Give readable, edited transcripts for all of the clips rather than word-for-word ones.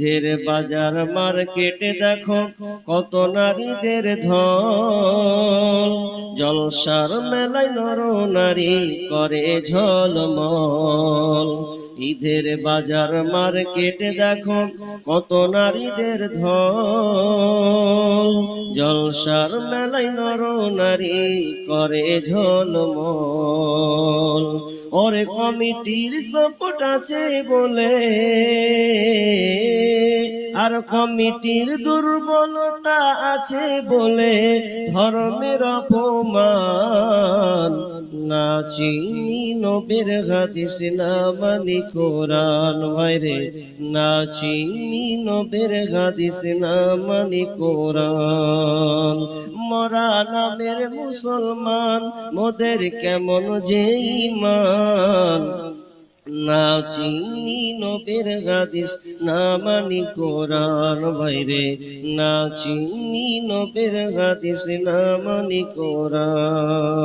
ঈদের বাজার মার্কেটে দেখো কত নারীদের ঢল, জলসার মেলায় নর নারী করে ঝলমল। ঈদের বাজার মার্কেটে দেখো কত নারীদের ঢল, জলসার মেলায় নর নারী করে ঝলমল। ওরে কমিটির সাপোর্ট আছে বলে আর কমিটির দুর্বলতা আছে বলে ধর্মের অপমান, না চিনি নবীর হাদিস না মানি কোরআন। ভাইরে না চিনি নবীর হাদিস না মানি কোরআন। মরা নামের মুসলমান মোদের কেমন যে ঈমান, না চিনি নবীর হাদিস না মানি কোরআন। ভাইরে না চিনি নবীর হাদিস না মানি কোরআন।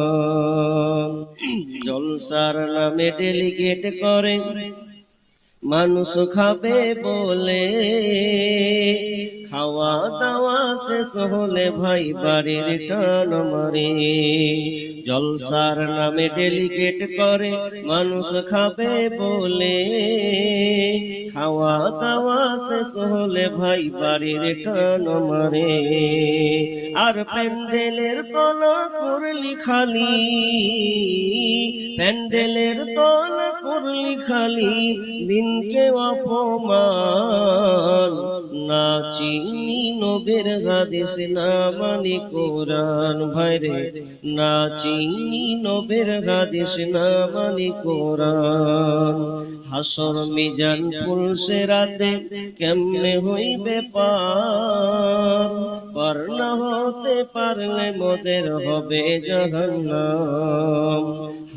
জলসার নামে ডেলিগেট করে মানুষ খাবে বলে, খাওয়া দাওয়া শেষ হলে ভাই বাড়ির টান মারে। জলসার নামে ডেলিগেট করে মানুষ খাবে বলে, খাওয়া দাওয়া শেষ হলে ভাই বাড়ির টান মারে। আর প্যান্ডেলের তলা করলি খালি, প্যান্ডেলের তলা করলি খালি দিনকে অপমান, না চিনি নবীর হাদিস না মানি কোরআন। ভাইরে না চিনি নবীর হাদিস না মানি কোরআন। হাসর মিজান পুলসে রাতে কেমনে হইবে পার, পার না হতে পারলে মোদের হবে জাহান্নাম।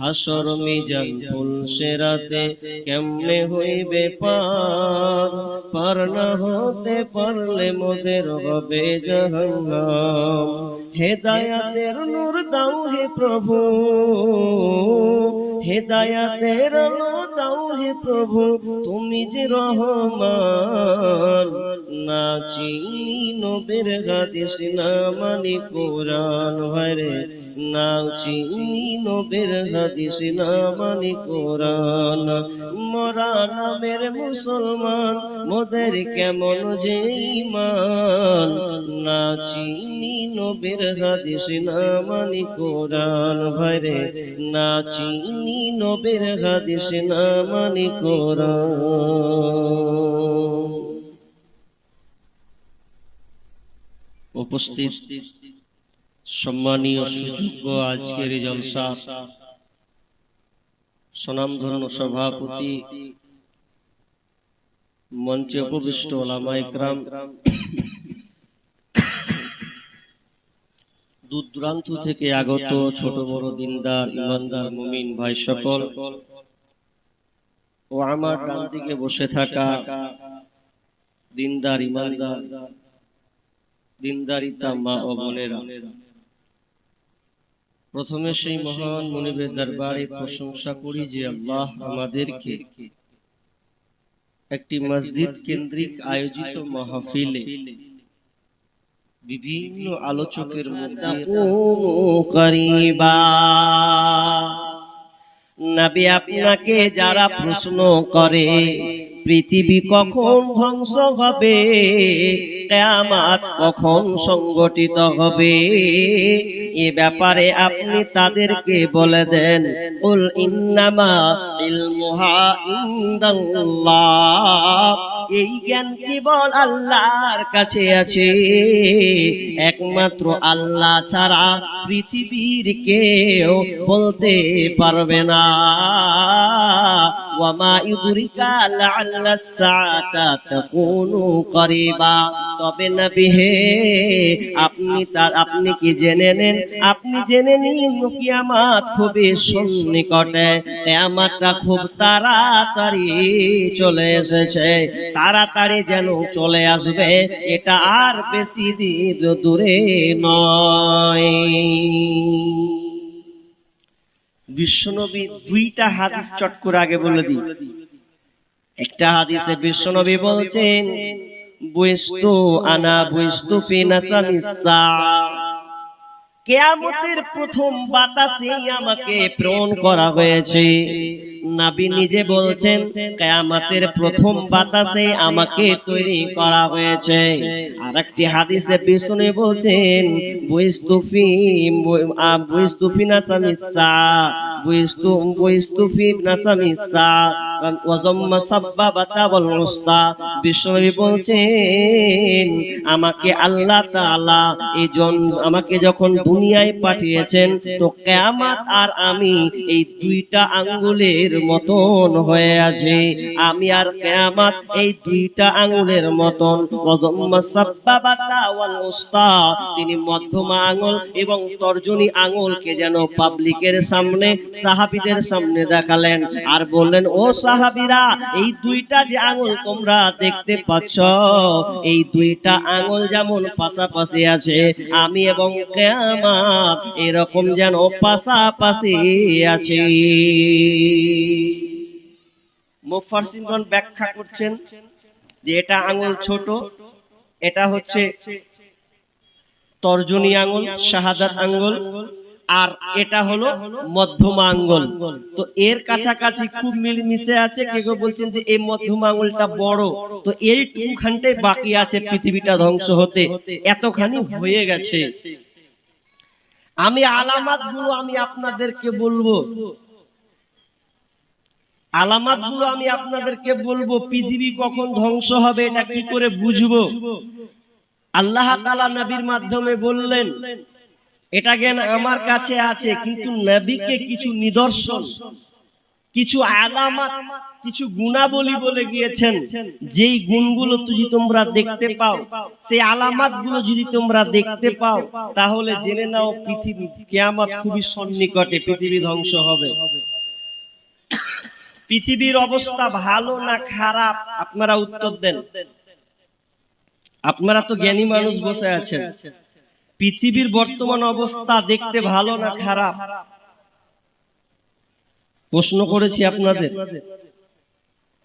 হাসর মিজান পুলসে রাতে কেমনে হইবে পার, পার না হতে পারলে মোদের হবে জাহান্নাম। হেদায়াতের নূর দাও হে প্রভু, হেদায়াতের আলো দাও হে প্রভু, তুমি যে রহমান। না চিনি নবীর হাদিস না মানি কোরআন। ভাইরে না চিনি নবীর হাদিস না মানি কোরআন। মরা নামের মুসলমান মোদের কেমন যে ঈমান, না চিনি নবীর হাদিস না মানি কোরআন। ভাইরে না চিনি নবীর হাদিস না মানি কোরআন। উপস্থিত সম্মানীয় সুযোগ্য আজকের জলসা স্বনামধন্য সভাপতি, মঞ্চে উপবিষ্ট ওলামায়ে কেরাম, দূর দূরান্ত থেকে আগত ছোট বড় দিনদার ইমানদার মুমিন ভাই সকল, ও আমার ডান দিকে বসে থাকা দিনদার ইমানদার দিনদারিতা মা ও বোনেরা, প্রথমে সেই মহান মুনিবের দরবারে প্রশংসা করি যে আল্লাহ আমাদেরকে একটি মসজিদ কেন্দ্রিক আয়োজিত মাহফিলে বিভিন্ন আলোচকের মধ্যে নবী আপনাকে যারা প্রশ্ন করে পৃথিবী কখন ধ্বংস হবে, কিয়ামত কখন সংগঠিত হবে, এ ব্যাপারে আপনি তাদেরকে বলে দেন, কুল ইন্নামা ইলমুহা ইনদাল্লাহ, এই জ্ঞান কেবল আল্লাহর কাছে আছে, একমাত্র আল্লাহ ছাড়া পৃথিবীর কেউ বলতে পারবে না। ওয়ামা ইউদরিকা লাআল্লা সাআতা তাকুনু করিবা, তবে নবী হে আপনি কি জেনে নেন, আপনি জেনে নিন কিয়ামত খুবই সন্নিকটে, কিয়ামতটা খুব তাড়াতাড়ি চলে এসেছে, তাড়াতাড়ি যেন চলে আসবে, এটা আর বেশি দূরে নয়। বিশ্বনবী দুইটা হাদিস চট করে আগে বলে দিই। একটা হাদিসে বিশ্বনবী বলছেন, বুইস্তু আনা বুইস্তু ফি নাসামিস সাআ। কিয়ামতের প্রথম বাতাসেই আমাকে প্রেরণ করা হয়েছে। নবী নিজে বলছেন কিয়ামতের প্রথম বাতাসে আমাকে তৈরি করা হয়েছে। আরেকটি হাদিসে বিষ্ণু বলছেন বুইস্তু ফি নাসামিস সাআ, বুইস্তু ফি নাসামিস সাআ ওয়া যাম্মা সাব্বাবাতা ওয়াল উস্তা। বিষ্ণু বলছেন আমাকে আল্লাহ তাআলা আমাকে যখন দুনিয়ায় পাঠিয়েছেন তো কিয়ামত আর আমি এই দুইটা আঙ্গুলের মতন হয়ে আছে। আমি আর কিয়ামত এই দুইটা আঙ্গুলের মতন। ওয়াযাম্মা সাব্বাবাতা ওয়াল উস্তা, তিনি মধ্যমা আঙ্গুল এবং তর্জনী আঙ্গুলকে যেন পাবলিকের সামনে সাহাবীদের সামনে দেখালেন আর বললেন ও সাহাবীরা, এই দুইটা যে আঙ্গুল তোমরা দেখতে পাচ্ছ এই দুইটা আঙ্গুল যেমন পাশাপাশি আছে আমি এবং কিয়ামত এরকম যেন পাশাপাশি আছে। মুফাসসিরগণ ব্যাখ্যা করছেন যে এটা আঙ্গুল ছোট, এটা হচ্ছে তর্জনী আঙ্গুল শাহাদাত আঙ্গুল, আর এটা হলো মধ্যমা আঙ্গুল। তো এর কাছাকাছি খুব মিলমিশে আছে। কেউ বলছেন যে এই মধ্যমা আঙ্গুলটা বড়, তো এইটুকুখানটাই বাকি আছে পৃথিবীটা ধ্বংস হতে, এতখানি হয়ে গেছে। আমি আলামাতগুলো আমি আপনাদেরকে বলবো, আলামাতগুলো আমি আপনাদেরকে বলবো। পৃথিবী কখন ধ্বংস হবে এটা কি করে বুঝবো? আল্লাহ তাআলা নবীর মাধ্যমে বললেন, এটা জ্ঞান আমার কাছে আছে, কিন্তু নবীকে কিছু নিদর্শন, কিছু আলামত, কিছু গুণাবলী বলে গিয়েছেন। যেই গুণগুলো যদি তোমরা দেখতে পাও, সেই আলামতগুলো যদি তোমরা দেখতে পাও, তাহলে জেনে নাও পৃথিবী কিয়ামত খুবই সন্নিকটে, পৃথিবী ধ্বংস হবে। পৃথিবীর অবস্থা ভালো না খারাপ আপনারা উত্তর দেন। আপনারা তো জ্ঞানী মানুষ বসে আছেন। পৃথিবীর বর্তমান অবস্থা দেখতে ভালো না খারাপ? প্রশ্ন করেছি আপনাদের।